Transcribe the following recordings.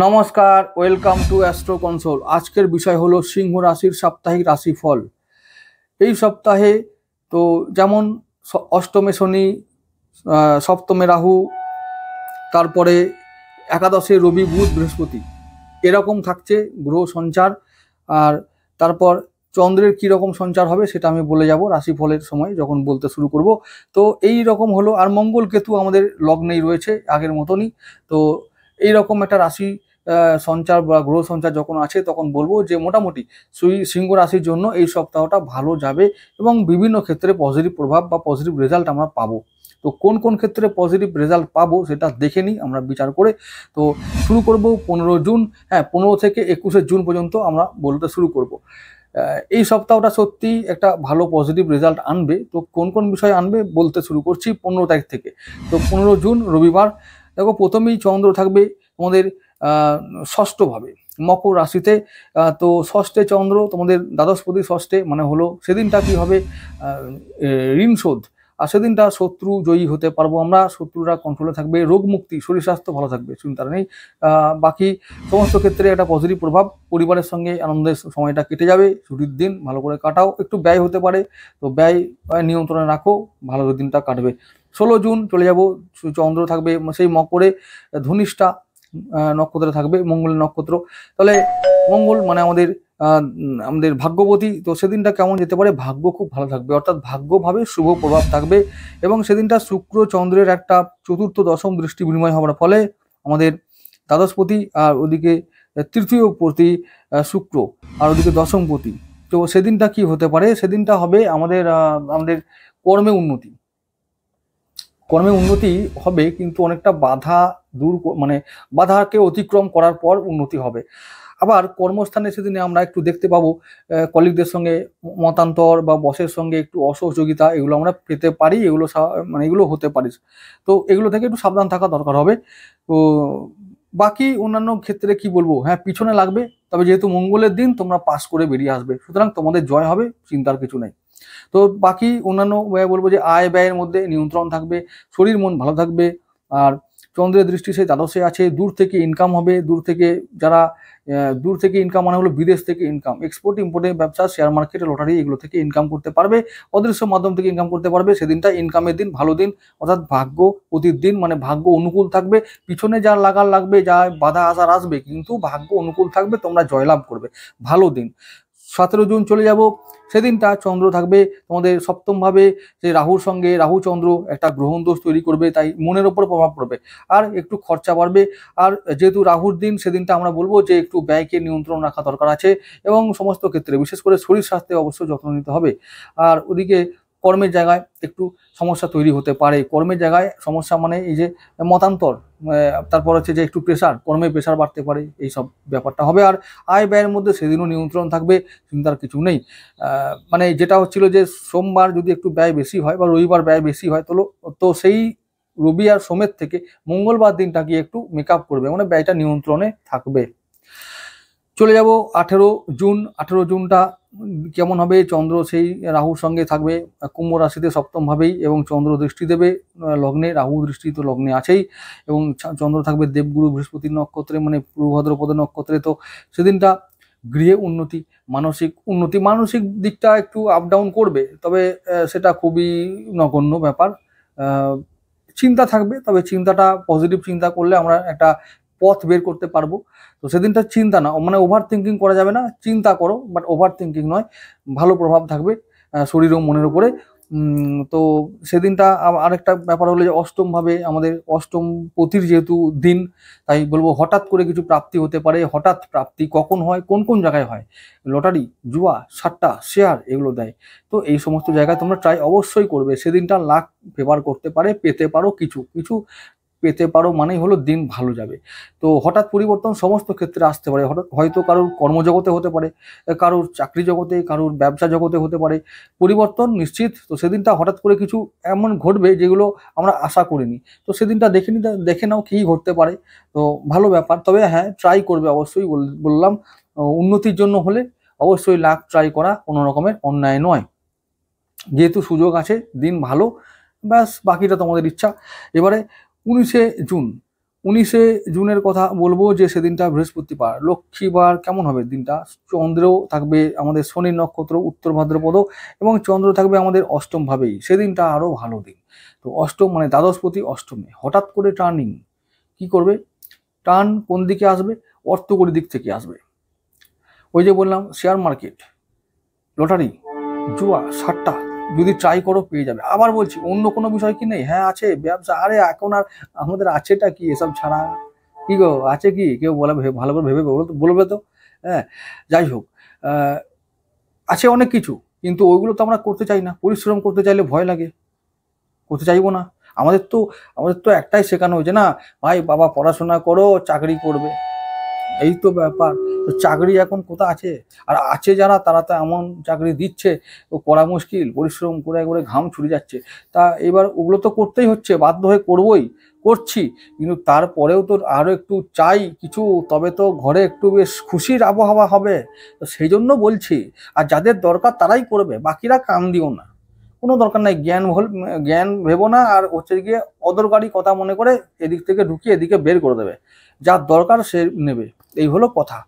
নমস্কার, welcome to astro console. আজকের বিষয় হলো সিংহ রাশির সাপ্তাহিক রাশিফল। এই সপ্তাহে তো যেমন অষ্টমে শনি, সপ্তমে রাহু, তারপরে একাদশে রবি বুধ বৃহস্পতি, এরকম থাকছে গ্রহ সঞ্চার। আর তারপর চন্দ্রের কীরকম সঞ্চার হবে সেটা আমি বলে যাব রাশিফলের সময় যখন বলতে শুরু করব। তো এই রকম হলো। আর মঙ্গল কেতু আমাদের লগ্নেই রয়েছে আগের মতনই। তো এইরকম একটা রাশি সঞ্চার বা গ্রহ সঞ্চার যখন আছে তখন বলবো যে মোটামুটি সিংহ রাশির জন্য এই সপ্তাহটা ভালো যাবে এবং বিভিন্ন ক্ষেত্রে পজিটিভ প্রভাব বা পজিটিভ রেজাল্ট আমরা পাবো। তো কোন কোন ক্ষেত্রে পজিটিভ রেজাল্ট পাবো সেটা দেখে নিই আমরা বিচার করে। তো শুরু করব 15 জুন। 15 থেকে 21 জুন পর্যন্ত আমরা বলতে শুরু করব। এই সপ্তাহটা সত্যি একটা ভালো পজিটিভ রেজাল্ট আনবে। তো কোন কোন বিষয় আনবে বলতে শুরু করছি 15 তারিখ থেকে। তো 15 জুন রবিবার, দেখো প্রথমেই চন্দ্র থাকবে তোমাদের ষষ্ঠভাবে মকর রাশিতে। তো ষষ্ঠে চন্দ্র তোমাদের দ্বাদশপতি ষষ্ঠে, মানে হলো সেদিনটা কি হবে, ঋণ শোধ। আর সেদিনটা শত্রু জয়ী হতে পারবো আমরা, শত্রুরা কন্ট্রোলে থাকবে, রোগ মুক্তি, শরীর স্বাস্থ্য ভালো থাকবে, চিন্তা নেই। বাকি সমস্ত ক্ষেত্রে একটা পজিটিভ প্রভাব, পরিবারের সঙ্গে আনন্দের সময়টা কেটে যাবে। ছুটির দিন ভালো করে কাটাও, একটু ব্যয় হতে পারে, তো ব্যয় নিয়ন্ত্রণে রাখো, ভালো দিনটা কাটবে। 16 জুন চলে যাব, চন্দ্র থাকবে সেই মকরে, ধনিষ্ঠা নক্ষত্রে থাকবে, মঙ্গল নক্ষত্র। তাহলে মঙ্গল মানে আমাদের ভাগ্যবতী। তো সেদিনটা কেমন যেতে পারে, ভাগ্য খুব ভালো থাকবে, অর্থাৎ ভাগ্যভাবে শুভ প্রভাব থাকবে। এবং সেদিনটা শুক্র চন্দ্রের একটা চতুর্থ দশম দৃষ্টি বিনিময় হওয়ার ফলে আমাদের দ্বাদশপতি আর ওদিকে তৃতীয়পতি শুক্র আর ওদিকে দশমপতি। তো সেদিনটা কি হতে পারে, সেদিনটা হবে আমাদের কর্মে উন্নতি। কর্মে উন্নতি হবে, কিন্তু অনেকটা বাধা মানে বাধাকে অতিক্রম করার পর উন্নতি হবে। আবার কর্মস্থানে সেদিনে আমরা একটু দেখতে পাবো কলিগদের সঙ্গে মতান্তর বা বসের সঙ্গে একটু অসহযোগিতা, এগুলো আমরা পেতে পারি, এগুলো মানে এগুলো হতে পারে। তো এগুলো থেকে একটু সাবধান থাকা দরকার হবে। তো বাকি অন্যান্য ক্ষেত্রে কি বলবো, পিছনে লাগবে, তবে যেহেতু মঙ্গলের দিন তোমরা পাস করে বেরিয়ে আসবে, সুতরাং তোমাদের জয় হবে, চিন্তার কিছু নেই। তো বাকি অন্যান্য বলবো যে আয় ব্যয়ের মধ্যে নিয়ন্ত্রণ থাকবে, শরীর মন ভালো থাকবে। আর চন্দ্রের দৃষ্টি সেই দ্বাদশে আছে, দূর থেকে ইনকাম হবে, দূর থেকে ইনকাম মানে হলো বিদেশ থেকে ইনকাম, এক্সপোর্ট ইম্পোর্টের ব্যবসা, শেয়ার মার্কেটে, লটারি, এগুলো থেকে ইনকাম করতে পারবে, অদৃশ্য মাধ্যম থেকে ইনকাম করতে পারবে। সেদিনটা ইনকামের দিন, ভালো দিন, অর্থাৎ ভাগ্য প্রতিদিন মানে ভাগ্য অনুকূল থাকবে। পিছনে যা লাগবে, যা বাধা আসার আসবে, কিন্তু ভাগ্য অনুকূল থাকবে, তোমরা জয়লাভ করবে, ভালো দিন। 17 জুন চলে যাব, সেদিনটা চন্দ্র থাকবে তোমাদের সপ্তমভাবে, যে রাহুর সঙ্গে, রাহু চন্দ্র একটা গ্রহণ দোষ তৈরি করবে, তাই মনের ওপর প্রভাব পড়বে আর একটু খরচা বাড়বে। আর যেহেতু রাহুর দিন, সেদিনটা আমরা বলবো যে একটু ব্যয়কে নিয়ন্ত্রণ রাখা দরকার আছে, এবং সমস্ত ক্ষেত্রে বিশেষ করে শরীর স্বাস্থ্যে অবশ্যই যত্ন নিতে হবে। আর ওদিকে কর্মের জায়গায় একটু সমস্যা তৈরি হতে পারে। কর্মের জায়গায় সমস্যা মানে এই যে মতান্তর, তারপর হচ্ছে যে একটু প্রেশার, কর্মে প্রেশার বাড়তে পারে, এইসব ব্যাপারটা হবে। আর আয় ব্যয়ের মধ্যে সেদিনও নিয়ন্ত্রণ থাকবে, চিন্তার কিছু নেই। মানে যেটা হচ্ছিল যে সোমবার যদি একটু ব্যয় বেশি হয় বা রবিবার ব্যয় বেশি হয়, তো সেই রবি আর সোমের থেকে মঙ্গলবার দিনটা গিয়ে একটু মেকআপ করবে, মানে ব্যয়টা নিয়ন্ত্রণে থাকবে। চলে যাব 18 জুন। 18 জুনটা কেমন হবে, চন্দ্র সেই রাহুর সঙ্গে থাকবে কুম্ভ রাশিতে সপ্তমভাবেই, এবং চন্দ্র দৃষ্টি দেবে লগ্নে, রাহু দৃষ্টি তো লগ্নে আছেই, এবং চন্দ্র থাকবে দেবগুরু বৃহস্পতির নক্ষত্রে, মানে পূর্বভাদ্রপদ নক্ষত্রে। তো সেদিনটা গৃহে উন্নতি, মানসিক দিকটা একটু আপ ডাউন করবে, তবে সেটা খুবই নগণ্য ব্যাপার। চিন্তা থাকবে, তবে চিন্তাটা পজিটিভ চিন্তা করলে আমরা একটা পথ বের করতে পারবো। তো সেদিনটা চিন্তা না, মানে ওভার থিঙ্কিং করা যাবে না, চিন্তা করো বাট ওভার থিঙ্কিং নয়, ভালো প্রভাব থাকবে শরীর ও মনের উপরে। তো সেদিনটা আরেকটা ব্যাপার হলো যে অষ্টমভাবে আমাদের অষ্টম পতির যেহেতু দিন, তাই বলবো হঠাৎ করে কিছু প্রাপ্তি হতে পারে। হঠাৎ প্রাপ্তি কখন হয়, কোন কোন জায়গায় হয়, লটারি, জুয়া, সাট্টা, শেয়ার, এগুলো দেয়। তো এই সমস্ত জায়গায় তোমরা ট্রাই অবশ্যই করবে, সেদিনটা লাক ফেভার করতে পারে, পেতে পারো, কিছু পেতে পারো, মানেই হলো দিন ভালো যাবে। তো হঠাৎ পরিবর্তন সমস্ত ক্ষেত্রে আসতে পারে, হয়তো কারোর কর্মজগতে হতে পারে, কারোর চাকরি জগতে, কারোর ব্যবসা জগতে হতে পারে পরিবর্তন নিশ্চিত। তো সেদিনটা হঠাৎ করে কিছু এমন ঘটবে যেগুলো আমরা আশা করিনি। তো সেদিনটা দেখে নাও কী ঘটতে পারে। তো ভালো ব্যাপার, তবে ট্রাই করবে অবশ্যই, বললাম উন্নতির জন্য হলে অবশ্যই লাখ ট্রাই করা কোনো রকমের অন্যায় নয়। যেহেতু সুযোগ আছে, দিন ভালো, ব্যাস বাকিটা তোমাদের ইচ্ছা। এবারে 19 জুন 19শে জুনের কথা বলবো যে সেদিনটা বৃহস্পতিবার, লক্ষ্মীবার। কেমন হবে দিনটা? চন্দ্রও থাকবে আমাদের শনির নক্ষত্র উত্তর ভাদ্রপদ এবং চন্দ্র থাকবে আমাদের অষ্টম ভাবেই, সেদিনটা আরো ভালো দিন। তো অষ্টম মানে দ্বাদশপতি অষ্টমে, হঠাৎ করে টার্নিং কি করবে? টার্ন কোন দিকে আসবে? অর্থকরী দিক থেকে আসবে। ওই যে বললাম শেয়ার মার্কেট, লটারি, জুয়া, সাট্টা যদি ট্রাই করো পেয়ে যাবে। আবার বলছি অন্য কোনো বিষয় কি নেই? হ্যাঁ আছে, ব্যবসা। আরে এখন আর আমাদের আছেটা কি এসব ছাড়া? কি গো আছে কি? কেউ বলে ভালো করে ভেবে বলবে তো। হ্যাঁ, যাই হোক, আছে অনেক কিছু, কিন্তু ওইগুলো তো আমরা করতে চাই না। পরিশ্রম করতে চাইলে ভয় লাগে, করতে চাইবো না। আমাদের তো একটাই শেখানো হয়েছে না, ভাই বাবা পড়াশোনা করো, চাকরি করবে, এই তো ব্যাপার। তো চাকরি এখন কোথায় আছে? আর আছে যারা, তারা তো এমন চাকরি দিচ্ছে ও করা মুশকিল, পরিশ্রম করে একবারে ঘাম ছুটে যাচ্ছে। তা এবার ওগুলো তো করতেই হচ্ছে, বাধ্য হয়ে করবই, করছি। কিন্তু তারপরেও তো আরো একটু চাই কিছু, তবে তো ঘরে একটু বেশ খুশির আবহাওয়া হবে। তো সেই জন্য বলছি, আর যাদের দরকার তারাই করবে, বাকিরা কান দিও না, কোনো দরকার নাই। জ্ঞান ভেবো না, আর হচ্ছে গিয়ে অদরকারি কথা মনে করে এদিক থেকে ঢুকিয়ে এদিকে বের করে দেবে। যার দরকার সে নেবে, এই হলো কথা।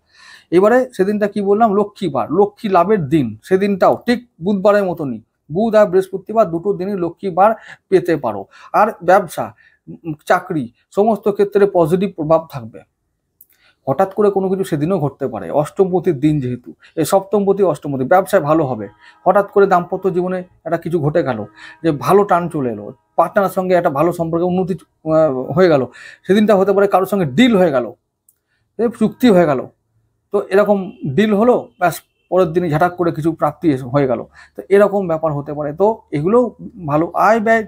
এবারে সেদিনটা কি বললাম? লক্ষ্মীবার, লক্ষ্মী লাভের দিন। সেদিনটাও ঠিক বুধবারের মতনই, বুধ আর বৃহস্পতিবার দুটো দিনই লক্ষ্মীবার পেতে পারো। আর ব্যবসা, চাকরি, সমস্ত ক্ষেত্রে পজিটিভ প্রভাব থাকবে। হঠাৎ করে কোনো কিছু সেদিনও ঘটতে পারে, অষ্টমপতির দিন যেহেতু, এই সপ্তমপতি অষ্টমপতি, ব্যবসায় ভালো হবে। হঠাৎ করে দাম্পত্য জীবনে একটা কিছু ঘটে গেল, যে ভালো টার্ন চলে এলো, পার্টনারের সঙ্গে একটা ভালো সম্পর্কে উন্নতি হয়ে গেল। সেদিনটা হতে পারে কারোর সঙ্গে ডিল হয়ে গেল, চুক্তি হয়ে গেল। তো এরকম ডিল হলো, ব্যাস পরের দিনই ঝাটাক করে কিছু প্রাপ্তি হয়ে গেল। তো এরকম ব্যাপার হতে পারে। তো এগুলো ভালো। আয় ব্যয়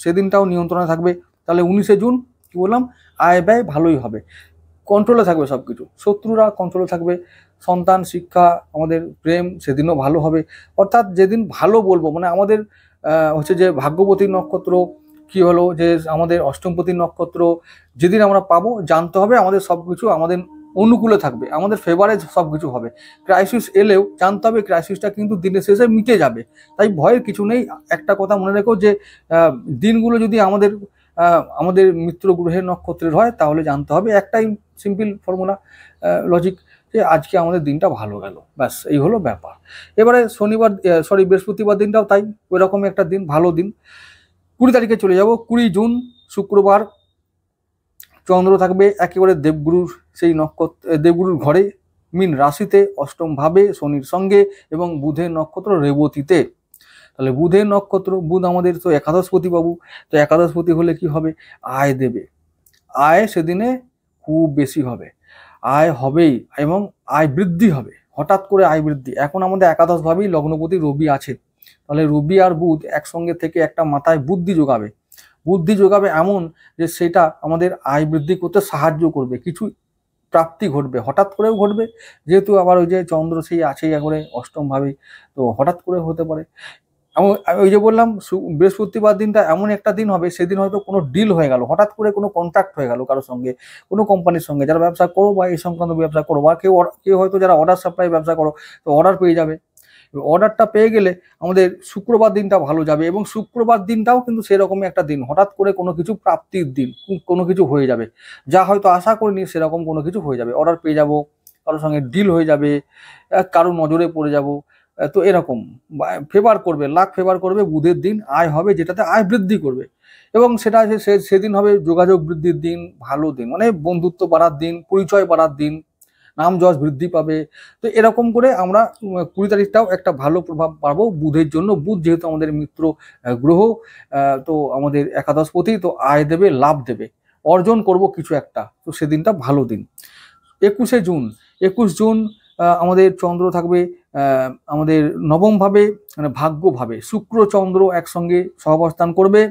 সেদিনটাও নিয়ন্ত্রণে থাকবে। তাহলে 19শে জুন কি বললাম? আয় ব্যয় ভালোই হবে, কন্ট্রোলে থাকবে সব কিছু, শত্রুরা কন্ট্রোলে থাকবে। সন্তান, শিক্ষা, আমাদের প্রেম সেদিনও ভালো হবে। অর্থাৎ যেদিন ভালো বলবো মানে আমাদের হচ্ছে যে ভাগ্যবতী নক্ষত্র কি হলো, যে আমাদের অষ্টমপতি নক্ষত্র যেদিন আমরা পাবো, জানতে হবে আমাদের সব কিছু আমাদের অনুকূলে থাকবে, আমাদের ফেভারে সব কিছু হবে। ক্রাইসিস এলেও জানতে হবে ক্রাইসিসটা কিন্তু দিনের শেষে মিটে যাবে, তাই ভয়ের কিছু নেই। একটা কথা মনে রেখো যে দিনগুলো যদি আমাদের মিত্র গ্রহের নক্ষত্রের হয়, তাহলে জানতে হবে একটাই সিম্পল ফর্মুলা, লজিক, যে আজকে আমাদের দিনটা ভালো গেল, ব্যাস এই হলো ব্যাপার। এবারে বৃহস্পতিবার দিনটাও তাই, ওই রকমই একটা দিন, ভালো দিন। 20 তারিখে চলে যাব। 20 জুন শুক্রবার, চন্দ্র থাকবে একেবারে দেবগুরুর সেই দেবগুরুর ঘরে, মীন রাশিতে অষ্টম ভাবে শনির সঙ্গে, এবং বুধের নক্ষত্র রেবতীতে। তাহলে বুধের নক্ষত্র, বুধ আমাদের তো একাদশপতি বাবু। তো একাদশপতি হলে কি হবে? আয় দেবে। আয় সেদিনে খুব বেশি হবে, আয় হবেই, এবং আয় বৃদ্ধি হবে। হঠাৎ করে আয় বৃদ্ধি। এখন আমাদের একাদশ ভাবেই লগ্নপতি রবি আছে, তাহলে রবি আর বুধ একসঙ্গে থেকে একটা মাথায় বুদ্ধি যোগাবে এমন যে সেটা আমাদের আয় বৃদ্ধি করতে সাহায্য করবে। কিছু প্রাপ্তি ঘটবে, হঠাৎ করেও ঘটবে, যেহেতু আবার ওই যে চন্দ্র সেই আছেই একবারে অষ্টম ভাবে, তো হঠাৎ করে হতে পারে। ওই যে বললাম বৃহস্পতিবার দিনটা এমন একটা দিন হবে, সেদিন হয়তো কোনো ডিল হয়ে গেল, হঠাৎ করে কোনো কন্ট্রাক্ট হয়ে গেল কারোর সঙ্গে, কোনো কোম্পানির সঙ্গে, যারা ব্যবসা করো বা এই সংক্রান্ত ব্যবসা করো, বা কেউ হয়তো যারা অর্ডার সাপ্লাই ব্যবসা করো, তো অর্ডার পেয়ে যাবে। অর্ডারটা পেয়ে গেলে আমাদের শুক্রবার দিনটা ভালো যাবে, এবং শুক্রবার দিনটাও কিন্তু সেরকমই একটা দিন, হঠাৎ করে কোনো কিছু প্রাপ্তির দিন, কোনো কিছু হয়ে যাবে, যা হয়তো আশা করিনি সেরকম কোনো কিছু হয়ে যাবে, অর্ডার পেয়ে যাব, কারোর সঙ্গে ডিল হয়ে যাবে, কারোর নজরে পড়ে যাব। তো এরকম ফেভার করবে, লাখ ফেভার করবে। বুধের দিন আয় হবে, যেটাতে আয় বৃদ্ধি করবে, এবং সেটা সেদিন হবে যোগাযোগ বৃদ্ধির দিন, ভালো দিন, মানে বন্ধুত্ব বাড়ার দিন, পরিচয় বাড়ার দিন, নাম যশ বৃদ্ধি পাবে। তো এরকম করে আমরা 20 তারিখটাও একটা ভালো প্রভাব পাবো বুধের জন্য। বুধ যেহেতু আমাদের মিত্র গ্রহ, তো আমাদের একাদশপতি, তো আয় দেবে, লাভ দেবে, অর্জন করব কিছু একটা, তো সেদিনটা ভালো দিন। 21 জুন আমাদের চন্দ্র থাকবে আমাদের নবম ভাবে, মানে ভাগ্য ভাবে, শুক্র চন্দ্র একসঙ্গে সহাবস্থান করবে,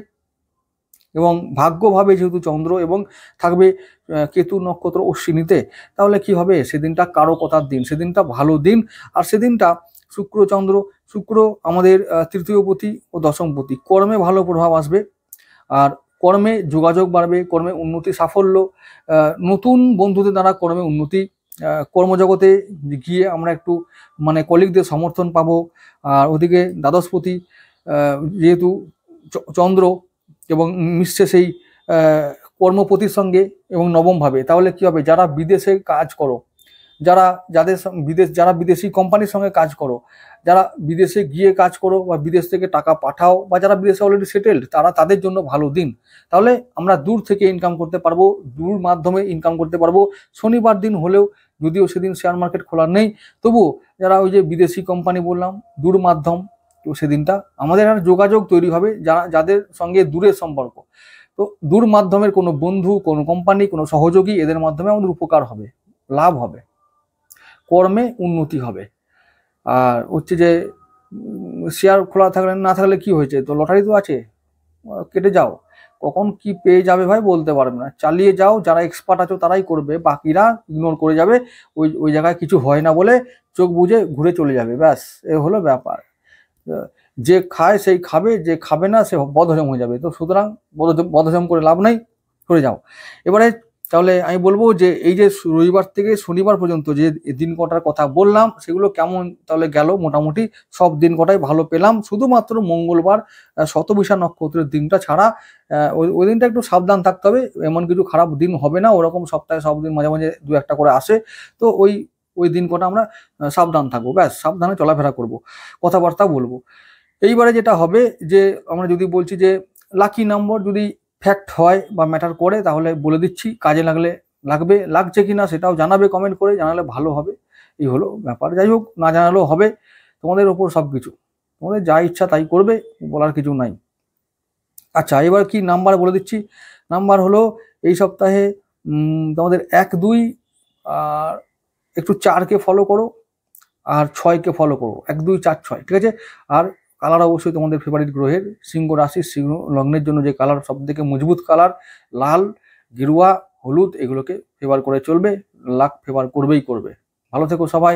এবং ভাগ্যভাবে যেহেতু চন্দ্র, এবং থাকবে কেতু নক্ষত্র অশ্বিনীতে, তাহলে কি হবে? সেদিনটা কারো কথার দিন, সেদিনটা ভালো দিন। আর সেদিনটা শুক্র আমাদের তৃতীয়পতি ও দশমপতি, কর্মে ভালো প্রভাব আসবে, আর কর্মে যোগাযোগ বাড়বে, কর্মে উন্নতি, সাফল্য, নতুন বন্ধুদের দ্বারা কর্মে উন্নতি, কর্মজগতে গিয়ে আমরা একটু মানে কলিগদের সমর্থন পাবো। আর ওদিকে দ্বাদশপতি যেহেতু চন্দ্র, এবং মিশছে সেই কর্মপতির সঙ্গে এবং নবমভাবে, তাহলে কি হবে, যারা বিদেশে কাজ করো, যারা বিদেশি কোম্পানির সঙ্গে কাজ করো, যারা বিদেশে গিয়ে কাজ করো বা বিদেশ থেকে টাকা পাঠাও, বা যারা বিদেশে অলরেডি সেটেলড, তাদের জন্য ভালো দিন। তাহলে আমরা দূর থেকে ইনকাম করতে পারবো, দূর মাধ্যমে ইনকাম করতে পারবো। শনিবার দিন হলেও, যদিও সেদিন শেয়ার মার্কেট খোলা নেই, তবুও যারা ওই যে বিদেশি কোম্পানি বললাম, দূর মাধ্যম, তো সেদিনটা আমাদের আর যোগাযোগ তৈরি হবে, যাদের সঙ্গে দূরের সম্পর্ক। তো দূর মাধ্যমের কোনো বন্ধু, কোনো কোম্পানি, কোনো সহযোগী, এদের মাধ্যমে আমাদের উপকার হবে, লাভ হবে, কর্মে উন্নতি হবে। আর হচ্ছে যে শেয়ার খোলা থাকলে না থাকলে কি হয়েছে, তো লটারি তো আছে, কেটে যাও, কখন কি পেয়ে যাবে ভাই বলতে পারবে না, চালিয়ে যাও, যারা এক্সপার্ট আছো তারাই করবে, বাকিরা ইগনোর করে যাবে, ওই জায়গায় কিছু হয় না বলে চোখ বুজে ঘুরে চলে যাবে, ব্যাস, এ হলো ব্যাপার। যে খায় সেই খাবে, যে খাবে না সে বদহজম হয়ে যাবে। তো সুতরাং বদহজম করে লাভ নাই, সরে যাও। এবারে তাহলে আমি বলবো যে এই যে রবিবার থেকে শনিবার পর্যন্ত যে দিন কটার কথা বললাম, সেগুলো কেমন তাহলে গেল? মোটামুটি সব দিন কটাই ভালো পেলাম, শুধুমাত্র মঙ্গলবার শতবিশা নক্ষত্রের দিনটা ছাড়া। ওই দিনটা একটু সাবধান থাকতে হবে, এমন কিছু খারাপ দিন হবে না, ওরকম সপ্তাহে সব দিন মাঝে মাঝে দু একটা করে আসে, তো ওই দিন কটা আমরা সাবধান থাকবো, ব্যাস, সাবধানে চলাফেরা করব, কথাবার্তা বলবো। এইবারে যেটা হবে যে আমরা যদি বলছি যে লাকি নাম্বার যদি ফ্যাক্ট হয় বা ম্যাটার করে, তাহলে বলে দিচ্ছি, কাজে লাগছে কিনা সেটাও জানাবে, কমেন্ট করে জানালে ভালো হবে। এই হলো ব্যাপার। যাই হোক, না জানালেও হবে, তোমাদের ওপর সবকিছু, তোমাদের যা ইচ্ছা তাই করবে, বলার কিছু নাই। আচ্ছা, এবার কি নাম্বার বলে দিচ্ছি। নাম্বার হলো এই সপ্তাহে তোমাদের 1, 2 আর একটু 4কে ফলো করো, আর 6কে ফলো করো, 1, 2, 4, 6, ঠিক আছে। আর কালার অবশ্যই তোমাদের ফেভারিট গ্রহের, সিংহ রাশি, সিংহ লগ্নের জন্য যে কালার সব থেকে মজবুত কালার, লাল, গেরুয়া, হলুদ, এগুলোকে ফেভার করে চলবে, লাক ফেভার করবেই করবে। ভালো থেকো সবাই।